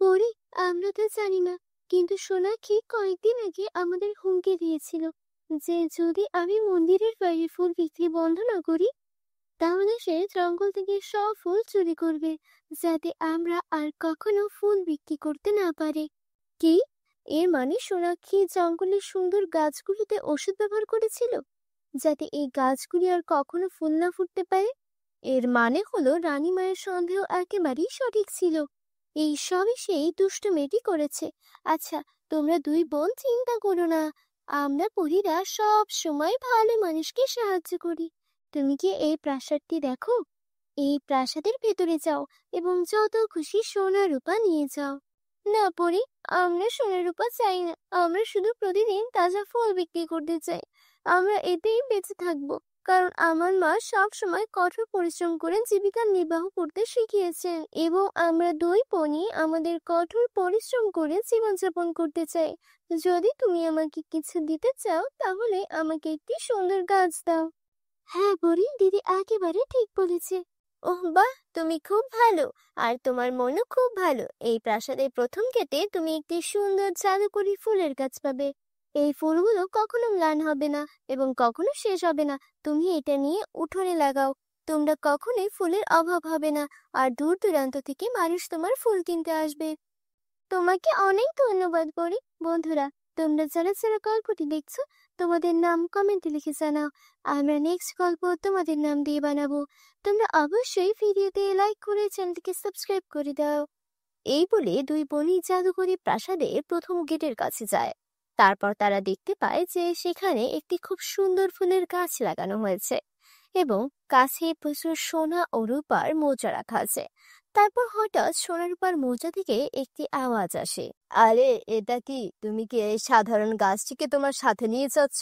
পরে আমরা তো জানি না, কিন্তু সোনাক্ষী কয়েকদিন আগে আমাদের হুমকি দিয়েছিল যে যদি আমি মন্দিরের বাইরে ফুল বিক্রি বন্ধ না করি, তাহলে সে জঙ্গল থেকে সব ফুল চুরি করবে, যাতে আমরা আর কখনো ফুল বিক্রি করতে না পারে। কি? এর মানে সোনাক্ষী জঙ্গলের সুন্দর গাছগুলিতে ওষুধ ব্যবহার করেছিল, যাতে এই গাছগুলি আর কখনো ফুল না ফুটতে পারে? এর মানে হলো রানীমায়ের সন্দেহ একেবারেই সঠিক ছিল। এই সবই সেই দুষ্ট মেয়েটি করেছে। আচ্ছা, তোমরা দুই বোন চিন্তা করো না, আমরা পরীরা সব সময় ভালো মানুষকে সাহায্য করি। তুমি কি এই প্রাসাদটি দেখো? এই প্রাসাদের ভেতরে যাও এবং যত খুশি সোনা রূপা নিয়ে যাও। না পরি, আমরা সোনা রূপা চাই না, আমরা শুধু প্রতিদিন তাজা ফল বিক্রি করতে চাই। আমরা এতেই বেঁচে থাকবো, কারণ আমার মা সব সময় কঠোর পরিশ্রম করে জীবিকা নির্বাহ করতে শিখিয়েছেন, এবং আমরা দুই বোনই আমাদের কঠোর পরিশ্রম করে জীবনযাপন করতে চাই। যদি তুমি আমাকে কিছু দিতে চাও, তাহলে আমাকে একটি সুন্দর গাছ দাও। হ্যাঁ পরি, দিদি একেবারে ঠিক বলেছে। ওহ বাহ, তুমি খুব ভালো, আর তোমার মনও খুব ভালো। এই প্রাসাদের প্রথম গেটে তুমি একটি সুন্দর জাদুকরি ফুলের গাছ পাবে। এই ফুলগুলো কখনো ম্লান হবে না এবং কখনো শেষ হবে না। তুমি এটা নিয়ে উঠোনে লাগাও, তোমরা কখনোই ফুলের অভাব হবে না, আর দূর দূরান্ত থেকে মানুষ তোমার ফুল কিনতে আসবে। তোমাকে অনেক ধন্যবাদ পরি। বন্ধুরা, তোমরা যারা যারা গল্পটি দেখছো, তোমাদের নাম কমেন্টে লিখে জানাও। আমরা নেক্সট গল্প তোমাদের নাম দিয়ে বানাবো। তোমরা অবশ্যই ভিডিওতে লাইক করে চ্যানেলটিকে সাবস্ক্রাইব করে দাও। এই বলে দুই বোনই জাদুকরি প্রাসাদের প্রথম গেটের কাছে যায়। তারপর তারা দেখতে পায় যে সেখানে একটি খুব সুন্দর ফুলের গাছ লাগানো হয়েছে এবং কাছে প্রচুর সোনা ও রূপার মোজা রাখা আছে। তারপর হঠাৎ সোনা রূপার মোজা থেকে একটি আওয়াজ আসে। আরে এটা কি? তুমি কি এই সাধারণ গাছটিকে তোমার সাথে নিয়ে যাচ্ছ?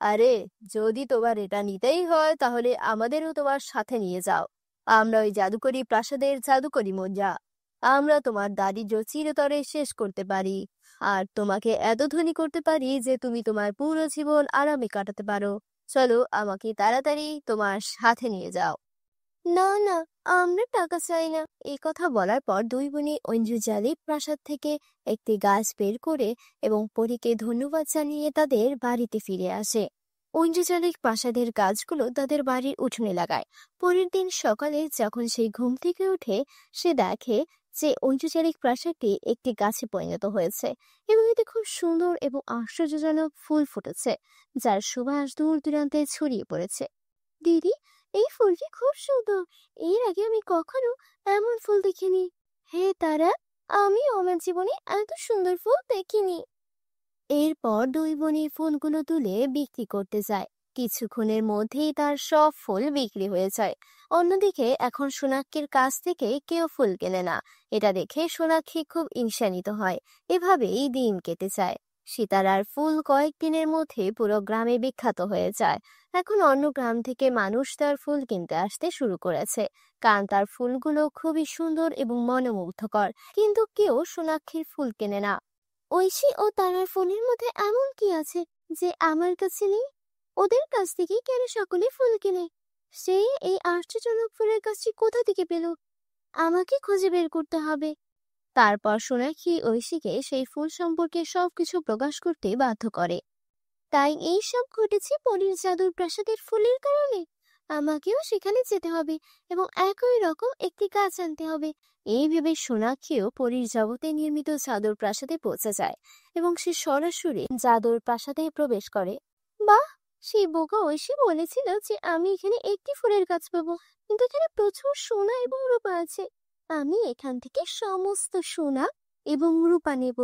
আরে যদি তোমার এটা নিতেই হয়, তাহলে আমাদেরও তোমার সাথে নিয়ে যাও। আমরা ওই জাদুকরি প্রাসাদের জাদুকরি মোজা। আমরা তোমার দারিদ্র্য চিরতরে শেষ করতে পারি, আর তোমাকে এত ধনী করতে পারি যে তুমি তোমার পুরো জীবন আরামে কাটাতে পারো। চলো, আমাকে তাড়াতাড়ি তোমার সাথে নিয়ে যাও। না না, আমরা টাকা চাই না। এই কথা বলার পর দুই বোনই ঐন্দ্রজালিক প্রাসাদ থেকে একটি গাছ বের করে এবং পরীকে ধন্যবাদ জানিয়ে তাদের বাড়িতে ফিরে আসে। ঐন্দ্রজালিক প্রাসাদের গাছগুলো তাদের বাড়ির উঠোনে লাগায়। পরের দিন সকালে যখন সেই ঘুম থেকে উঠে, সে দেখে যে ঐন্দ্রজালিক প্রাসাদটি একটি গাছে পরিণত হয়েছে এবং এতে খুব সুন্দর এবং আশ্চর্যজনক ফুল ফুটেছে, যার সুবাস দূর দূরান্তে ছড়িয়ে পড়েছে। দিদি, এই ফুলটি খুব সুন্দর। এর আগে আমি কখনো এমন ফুল দেখিনি। হে তারা, আমি আমার জীবনে এত সুন্দর ফুল দেখিনি। এরপর দুই বোনই ফুলগুলো তুলে বিক্রি করতে যায়। কিছুক্ষণের মধ্যেই তার সব ফুল বিক্রি হয়ে যায়। অন্যদিকে এখন সোনাক্ষীর কাছ থেকে কেউ ফুল কেনে না। এটা দেখে সোনাক্ষী খুব ঈর্ষান্বিত হয়। এভাবেই দিন কেটে যায়। সীতারার ফুল কয়েকদিনের মধ্যে পুরো গ্রামে বিখ্যাত হয়ে যায়। এখন অন্য গ্রাম থেকে মানুষ তার ফুল কিনতে আসতে শুরু করেছে, কারণ তার ফুলগুলো খুবই সুন্দর এবং মনোমুগ্ধকর। কিন্তু কেউ সোনাক্ষীর ফুল কেনে না। ঐশী ও তারার ফুলের মধ্যে এমন কি আছে যে আমার কাছে নেই? ওদের কাছ থেকে কেন সকলে ফুল কেনে? সে এই আশ্চর্যজনক ফুলের গাছটি কোথা থেকে পেল? আমাকে খুঁজে বের করতে হবে। তারপর সোনাক্ষী ঐশীকে সেই ফুল সম্পর্কে সবকিছু প্রকাশ করতে বাধ্য করে। তাই এই সব ঘটেছে পরীর জাদুর প্রাসাদের ফুলের কারণে। আমাকেও সেখানে যেতে হবে এবং একই রকম একটি গাছ আনতে হবে। এই ভেবে সোনাক্ষীও পরীর জগতে নির্মিত জাদুর প্রাসাদে পৌঁছে যায় এবং সে সরাসরি জাদুর প্রাসাদে প্রবেশ করে। বাহ, সেই বোকা ঐশী বলেছিল যে আমি এখানে একটি ফুলের গাছ পাবো, কিন্তু এখানে প্রচুর সোনা এবং রূপা আছে। আমি এখান থেকে সমস্ত সোনা এবং রূপা নেব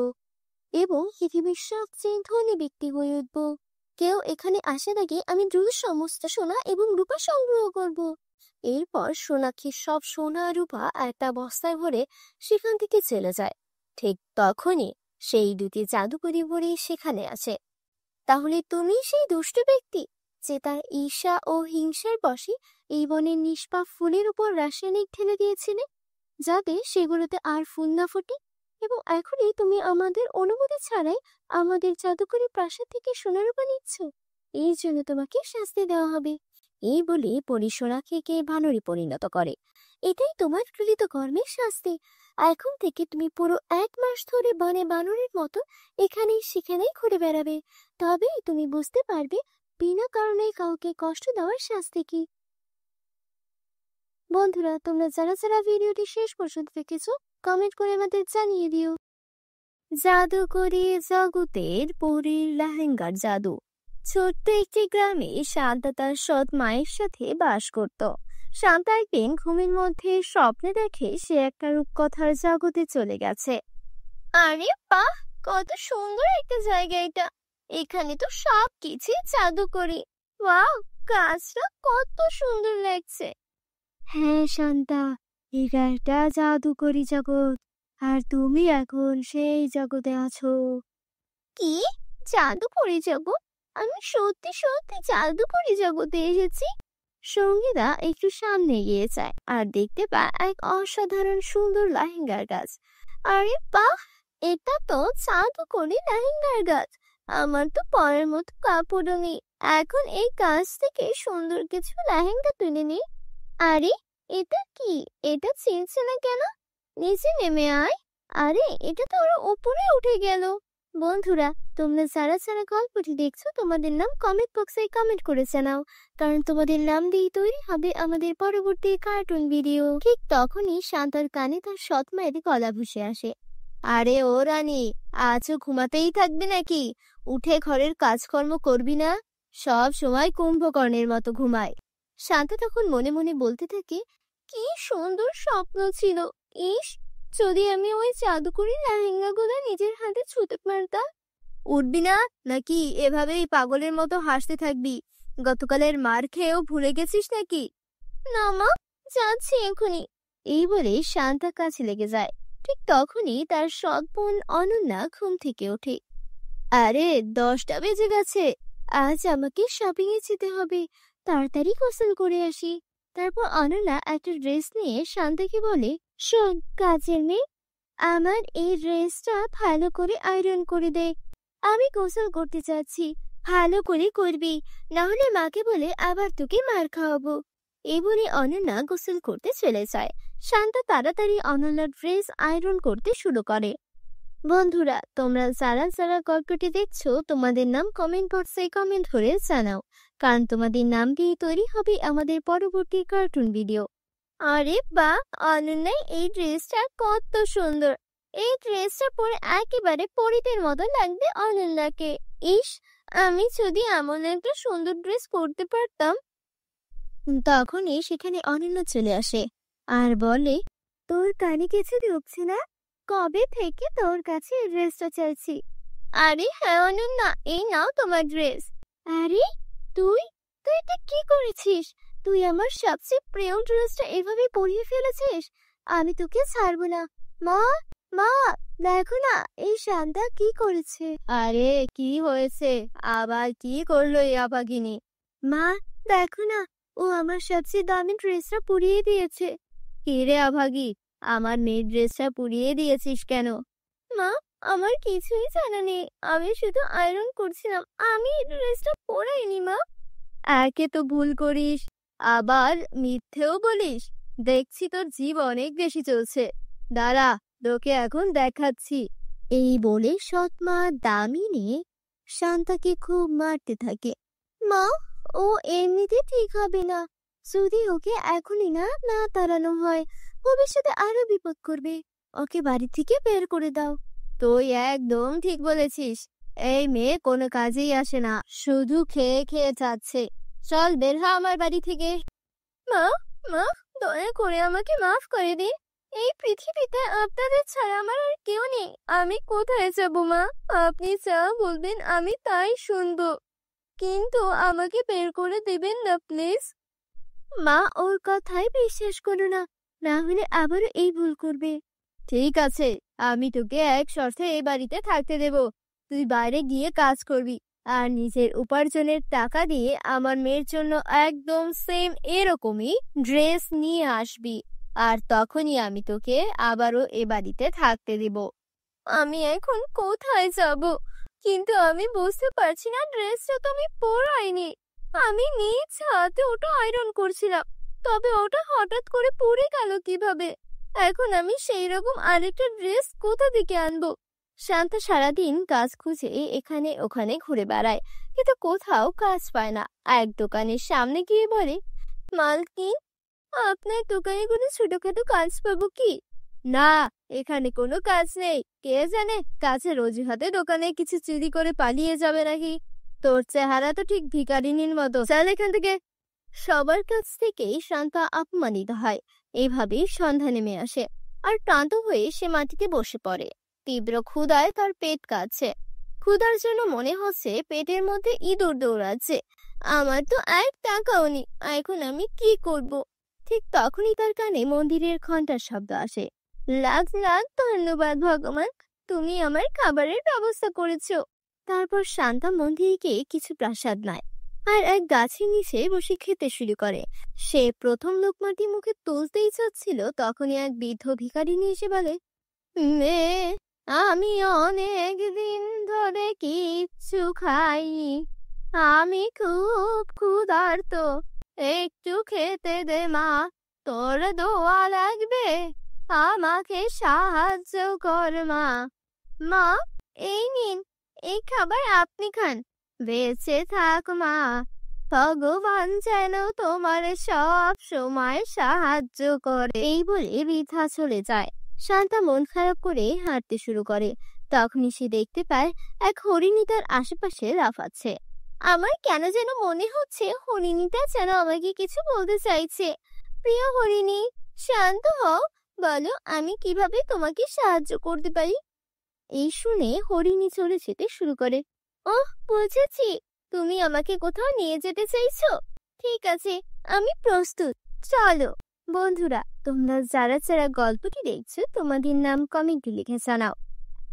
এবং পৃথিবীর সবচেয়ে ধনী ব্যক্তি হয়ে উঠবো। কেউ এখানে আসার আগে আমি দ্রুত সমস্ত সোনা এবং রূপা সংগ্রহ করব। এরপর সোনাক্ষী সব সোনা রূপা একটা বস্তায় ভরে সেখান থেকে চলে যায়। ঠিক তখনই সেই দুটি জাদুকরি বুড়ি সেখানে আসে। তাহলে তুমি সেই দুষ্ট ব্যক্তি যে তার ঈর্ষা ও হিংসার বশে এই বনের নিষ্পাপ ফুলের উপর রাসায়নিক ঢেলে দিয়েছিলে, যাতে সেগুলোতে আর ফুল না ফোটে, এবং এখনই তুমি আমাদের অনুমতি ছাড়াই আমাদের জাদুকরি প্রাসাদ থেকে সোনা রূপা নিচ্ছ। এই জন্য তোমাকে শাস্তি দেওয়া হবে। এই বলে পরী সোনাক্ষীকে বানরে পরিণত করে। এটাই তোমার কৃত কর্মের শাস্তি। এখন থেকে তুমি পুরো 1 মাস ধরে বনে বানরের মতো এখানে সেখানেই ঘুরে বেড়াবে। তবেই তুমি বুঝতে পারবে বিনা কারণে কাউকে কষ্ট দেওয়ার শাস্তি কি। বন্ধুরা, তোমরা যারা যারা ভিডিওটি শেষ পর্যন্ত দেখেছো কমেন্ট করে আমাদের জানিয়ে দিও। জাদুকরি জগতের পরীর লেহেঙ্গার জাদু। ছোট্ট একটি গ্রামে শান্তা তার সৎ মায়ের সাথে বাস করত। শান্তা একদিন ঘুমের মধ্যে স্বপ্নে দেখে সে একটা রূপকথার জগতে চলে গেছে। আরে বাহ, কত সুন্দর একটা জায়গা এটা। এখানে তো সব কিছু জাদুকরি। ওয়াও, গাছটা কত সুন্দর লাগছে। হ্যাঁ শান্তা, এটা একটা জাদুকরি জগৎ, আর তুমি এখন সেই জগতে আছো। কি জাদুকরি জগৎ? আমি সত্যি সত্যি জাদুকরি জগতে এসেছি। সঙ্গীতা একটু সামনে গিয়ে যায় আর দেখতে পায় এক অসাধারণ সুন্দর লেহেঙ্গার গাছ। আরে বাহ, এটা তো জাদুকরি লেহেঙ্গার গাছ। আমার তো পরার মতো কাপড়ও নেই। এখন এই গাছ থেকে সুন্দর কিছু লেহেঙ্গা তুলে নিই। আরে এটা কি? এটা ছিঁড়ছে না কেন? নিচে নেমে আয়। আরে এটা তো ওরা উপরে উঠে গেল। বন্ধুরা, তোমরা যারা যারা গল্পটি দেখছো তোমাদের নাম কমেন্ট বক্সে কমেন্ট করে জানাও, কারণ তোমাদের নাম দিয়ে তৈরি হবে আমাদের পরবর্তী কার্টুন ভিডিও। ঠিক তখনই শান্তার কানে তার সৎ মায়ের গলা ভেসে আসে। আরে ও রানী, আজও ঘুমাতেই থাকবে নাকি? উঠে ঘরের কাজকর্ম করবি না? সব সময় কুম্ভকর্ণের মতো ঘুমায়। শান্তা তখন মনে মনে বলতে থাকে, কি সুন্দর স্বপ্ন ছিল। ইস, যদি আমি ওই জাদুকরি লেহেঙ্গাগুলো নিজের হাতে ছুঁতে পারতাম। উঠবি না নাকি এভাবেই পাগলের মতো হাসতে থাকবি? গতকালের মার খেয়েও ভুলে গেছিস নাকি? না মা, যাচ্ছি এখনই। এই বলে শান্তা কাছে লেগে যায়। ঠিক তখনই তার সৎ বোন অনন্যা ঘুম থেকে ওঠে। আরে 10টা বেজে গেছে, আজ আমাকে শপিং এ যেতে হবে। তাড়াতাড়ি গোসল করে আসি। তারপর অনন্যা একটা ড্রেস নিয়ে শান্তাকে বলে, শোন কাজের মেয়ে, আমার এই ড্রেসটা ভালো করে আয়রন করে দে। আমি গোসল করতে যাচ্ছি, ভালো করে করবি, না হলে মাকে বলে আবার তোকে মার খাওয়াবো। এই বলে অনন্যা গোসল করতে চলে যায়। শান্তা তাড়াতাড়ি অনন্যার ড্রেস আয়রন করতে শুরু করে। বন্ধুরা, তোমরা যারা যারা গল্পটি দেখছো তোমাদের নাম কমেন্ট বক্সে কমেন্ট করে জানাও, কারণ তোমাদের নাম দিয়ে তৈরি হবে আমাদের পরবর্তী কার্টুন ভিডিও। আরে বাহ, অনন্যা এই ড্রেসটা কত সুন্দর। এই ড্রেসটা পরে একেবারে পরীদের মতো লাগবে অনন্যাকে। ইস, আমি যদি এমন একটা সুন্দর ড্রেস পরতে পারতাম। তখনই সেখানে অনন্যা চলে আসে আর বলে, তোর কানে কিছু ঢুকছে না? কবে থেকে তোর কাছে এই ড্রেসটা চাইছি। আরে হ্যাঁ অনন্যা, এই নাও তোমার ড্রেস। আরে তুই তুই এটা কি করেছিস? তুই আমার সবচেয়ে প্রিয় ড্রেসটা এভাবে পরিয়ে ফেলেছিস। আমি তোকে ছাড়বো না। মা, মা, দেখো না এই শান্তা কি করেছে। আরে কি হয়েছে? আবার কি করলো এই আবাগিনী? মা, দেখো না, ও আমার সবচেয়ে দামি ড্রেসটা পরিয়ে দিয়েছে। কি রে আভাগী, আমার মেয়ের ড্রেসটা পুড়িয়ে দিয়েছিস কেন? মা, আমার কিছুই জানা নেই, আমি শুধু আয়রন করছিলাম, আমি ড্রেসটা পরাইনি মা। একে তো ভুল করিস, আবার মিথ্যেও বলিস। দেখছি তোর জীব অনেক বেশি চলছে। দাঁড়া, তোকে এখন দেখাচ্ছি। এই বলে সৎমা দামিনী শান্তাকে খুব মারতে থাকে। মা, ও এমনিতে ঠিক হবে না। যদি ওকে এখনই না না তাড়ানো হয়, ভবিষ্যতে আরো বিপদ করবে। ওকে বাড়ি থেকে বের করে দাও। তুই একদম ঠিক বলেছিস। এই মেয়ে কোনো কাজেই আসে না, শুধু খেয়ে খেয়ে যাচ্ছে। চল বের হ আমার বাড়ি থেকে। মা, মা, দয়া করে আমাকে মাফ করে দিন। এই পৃথিবীতে আপনাদের ছাড়া আমার আর কেউ নেই। আমি কোথায় যাব মা? আপনি যা বলবেন আমি তাই শুনবো, কিন্তু আমাকে বের করে দেবেন না প্লিজ। মা, ওর কথাই বিশ্বাস করো না, না হলে আবারও এই ভুল করবে। ঠিক আছে, আমি তোকে এক শর্তে এই বাড়িতে থাকতে দেব। তুই বাইরে গিয়ে কাজ করবি আর নিজের উপার্জনের টাকা দিয়ে আমার মেয়ের জন্য একদম সেম এরকমই ড্রেস নিয়ে আসবি, আর তখনই আমি তোকে আবারও এ বাড়িতে থাকতে দেব। আমি এখন কোথায় যাব? কিন্তু আমি বুঝতে পারছি না, ড্রেসটা তো আমি পরাইনি। আমি নিজ হাতে ওটা আয়রন করছিলাম, তবে ওটা হঠাৎ করে পড়ে গেল কিভাবে? এখন আমি সেই রকম আরেকটা ড্রেস কোথা থেকে আনবো? শান্তা সারাদিন কাজ খুঁজে এখানে ওখানে ঘুরে বেড়ায়, কিন্তু কোথাও কাজ পায় না। এক দোকানের সামনে গিয়ে বলে, মালকিন, আপনার দোকানে কোনো ছোটখাটো কাজ পাবো কি? না, এখানে কোনো কাজ নেই। কে জানে কাজের অজুহাতে দোকানে কিছু চুরি করে পালিয়ে যাবে নাকি। তোর চেহারা তো ঠিক ভিখারিনীর মতো, চল এখান থেকে। সবার কাছ থেকেই শান্তা অপমানিত হয়। এইভাবেই সন্ধ্যা নেমে আসে, আর ক্লান্ত হয়ে সে মাটিতে বসে পড়ে। তীব্র ক্ষুধায় তার পেট কাঁপছে। ক্ষুধার জন্য মনে হচ্ছে পেটের মধ্যে ইঁদুর দৌড়াচ্ছে। আমার তো এক টাকাও নেই, এখন আমি কি করব? ঠিক তখনই তার কানে মন্দিরের ঘন্টার শব্দ আসে। লাখ লাখ ধন্যবাদ ভগবান, তুমি আমার খাবারের ব্যবস্থা করেছো। তারপর শান্তা মন্দিরে গিয়ে কিছু প্রসাদ নেয় আর এক গাছের নিচে বসে খেতে শুরু করে। সে প্রথম লোকমাটি মুখে তুলতেই চাচ্ছিল, তখনই এক বৃদ্ধ ভিখারিনী এসে বলে, মেয়ে, আমি অনেক দিন ধরে কিচ্ছু খাইনি, আমি খুব ক্ষুধার্ত, একটু খেতে দে মা, তোর দোয়া লাগবে, আমাকে সাহায্য কর মা। মা, এই নিন, এই খাবার আপনি খান, বেঁচে থাক মা, ভগবান যেন তোমার সব সময় সাহায্য করে। এই বলে বৃদ্ধা চলে যায়। শান্তা মন খারাপ করে হাঁটতে শুরু করে। তখনই সে দেখতে পায় এক হরিণী তার আশেপাশে লাফাচ্ছে। আমার কেন যেন মনে হচ্ছে হরিণীটা যেন আমাকে কিছু বলতে চাইছে। প্রিয় হরিণী, শান্ত হও, বলো আমি কিভাবে তোমাকে সাহায্য করতে পারি। এই শুনে হরিণী চলে যেতে শুরু করে। ওহ, বুঝেছি, তুমি আমাকে কোথাও নিয়ে যেতে চাইছো। ঠিক আছে, আমি প্রস্তুত, চলো। বন্ধুরা, তোমরা যারা যারা গল্পটি দেখছো, তোমাদের নাম কমেন্টে লিখে জানাও,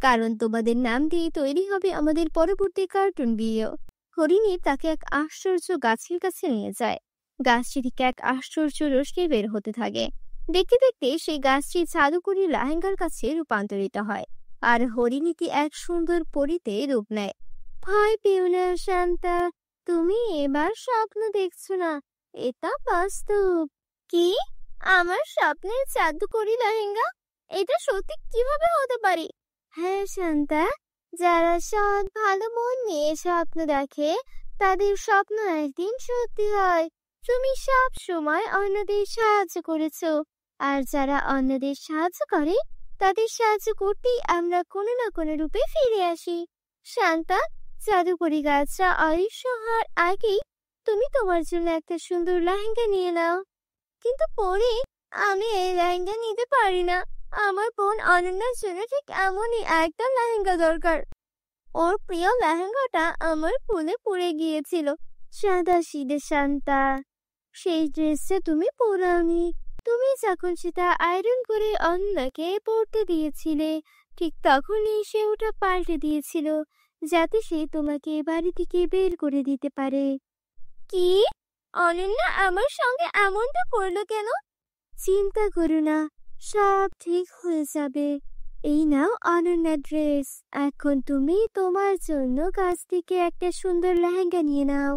কারণ তোমাদের নাম দিয়ে তৈরি হবে আমাদের পরবর্তী কার্টুন ভিডিও। হরিণী তাকে এক আশ্চর্য গাছের কাছে নিয়ে যায়। গাছটি থেকে এক আশ্চর্য রশ্মি বের হতে থাকে। দেখতে দেখতে সেই গাছটি জাদুকরি লেহেঙ্গার কাছে রূপান্তরিত হয়, আর হরিণীটি এক সুন্দর পরীতে রূপ নেয়। ভয় পেও না শান্তা, তুমি এবার স্বপ্ন দেখছো না, এটা বাস্তব। কি? আমার স্বপ্নের জাদুকরি লেহেঙ্গা? এটা সত্যি কিভাবে হতে পারে? হ্যাঁ শান্তা, যারা সৎ ভালো মন নিয়ে স্বপ্ন দেখে তাদের স্বপ্ন একদিন সত্যি হয়। তুমি সব সময় অন্যদের সাহায্য করেছো, আর যারা অন্যদের সাহায্য করে তাদের সাহায্য করতেই আমরা কোনো না কোনো রূপে ফিরে আসি। শান্তা, জাদুকরি গাছটা অদৃশ্য হওয়ার আগেই তুমি তোমার জন্য একটা সুন্দর লেহেঙ্গা নিয়ে নাও। কিন্তু পরে আমি এই লেহেঙ্গা নিতে পারি না। আমার বোন অনন্যার জন্য ঠিক এমনই একটা লেহেঙ্গা দরকার। ওর প্রিয় লেহেঙ্গাটা আমার ফুলে পুড়ে গিয়েছিল। সাদা সিধে শান্তা, সেই ড্রেসটা তুমি পরাওনি। তুমি যখন সেটা আয়রন করে অন্যকে পরতে দিয়েছিলে, ঠিক তখনই সে ওটা পাল্টে দিয়েছিল, যাতে সে তোমাকে বাড়ি থেকে বের করে দিতে পারে। কি? অনন্যা আমার সঙ্গে এমনটা করলো কেন? চিন্তা করো না, সব ঠিক হয়ে যাবে। এই নাও অনন্যা ড্রেস। এখন তুমি তোমার জন্য কাছ থেকে একটা সুন্দর লেহেঙ্গা নিয়ে নাও।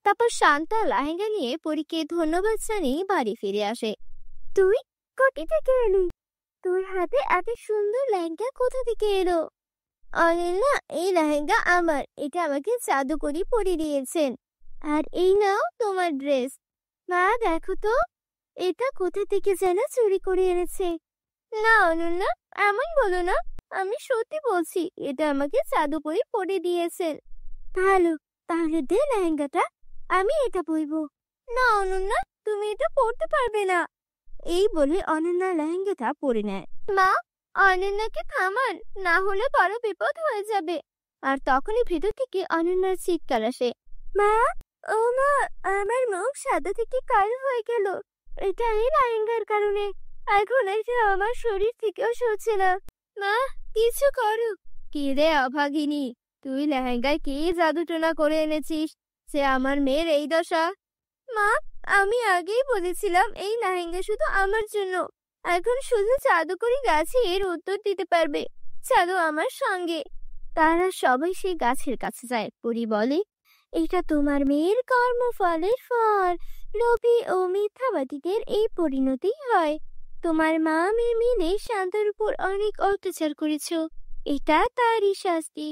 তারপর শান্তা লেহেঙ্গা নিয়ে পরীকে ধন্যবাদ জানিয়ে বাড়ি ফিরে আসে। তুই কোথা থেকে এলি? তোর হাতে এত সুন্দর লেহেঙ্গা কোথা থেকে এলো? অনন্যা, এই লেহেঙ্গা আমার, এটা আমাকে জাদুকরি পরিয়ে দিয়েছেন। আর এই নাও তোমার ড্রেস। মা, দেখো তো, এটা কোথা থেকে যেন চুরি করে এনেছে। না অনন্যা, এমন বলো না, আমি সত্যি বলছি, এটা আমাকে জাদুকরি পরিয়ে দিয়েছেন। ভালো, তাহলে দে লেহেঙ্গাটা, আমি এটা পরবো। না অনন্যা, তুমি এটা পরতে পারবে না। এই বলে অনন্যা লেহেঙ্গাটা পরে নেয়। মা, অনন্যাকে থামান, না হলে বড় বিপদ হয়ে যাবে। আর তখনই ভেতর থেকে অনন্যার চিৎকার আসে। মা, ও মা, আমার মুখ সাদা থেকে কালো হয়ে গেল। এটা এই লেহেঙ্গার কারণে। এখন এটা আমার শরীর থেকেও সরছে না। মা, কিছু করো। কি রে অভাগিনী, তুই লেহেঙ্গায় কি জাদুটোনা করে এনেছিস যে আমার মেয়ের এই দশা? মা, আমি আগেই বলেছিলাম এই লেহেঙ্গা শুধু আমার জন্য। এখন শুধু জাদুকরি গাছে এর উত্তর দিতে পারবে। চলো আমার সঙ্গে। তারা সবাই সেই গাছের কাছে যায়। পরী বলে, এটা তোমার মেয়ের কর্মফলের ফল। লোভী ও মিথ্যাবাদীদের এই পরিণতি হয়। তোমার মা মেয়ে মিলে শান্তার উপর অনেক অত্যাচার করেছ, এটা তারই শাস্তি।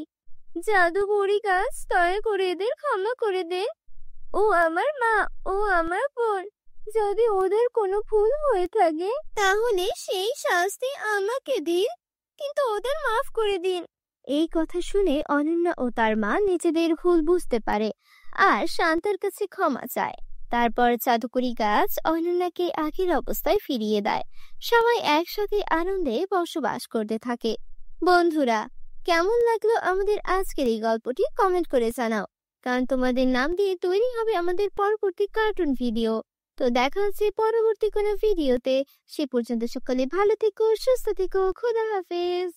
জাদুকরি গাছ, দয়া করে এদের ক্ষমা করে দে। ও আমার মা, ও আমার বোন, যদি ওদের কোনো ভুল হয়ে থাকে তাহলে সেই শাস্তি আমাকে দিন, কিন্তু ওদের মাফ করে দিন। এই কথা শুনে অনন্যা ও তার মা নিজেদের ভুল বুঝতে পারে আর শান্তার কাছে ক্ষমা চায়। তারপর জাদুকরি গাছ অনন্যাকে আগের অবস্থায় ফিরিয়ে দেয়। সবাই একসাথে আনন্দে বসবাস করতে থাকে। বন্ধুরা, কেমন লাগলো আমাদের আজকের এই গল্পটি কমেন্ট করে জানাও, কারণ তোমাদের নাম দিয়ে তৈরি হবে আমাদের পরবর্তী কার্টুন ভিডিও। তো দেখা হচ্ছে পরবর্তী কোনো ভিডিওতে। সে পর্যন্ত সকলে ভালো থেকো, সুস্থ থেকো, খোদা হাফেজ।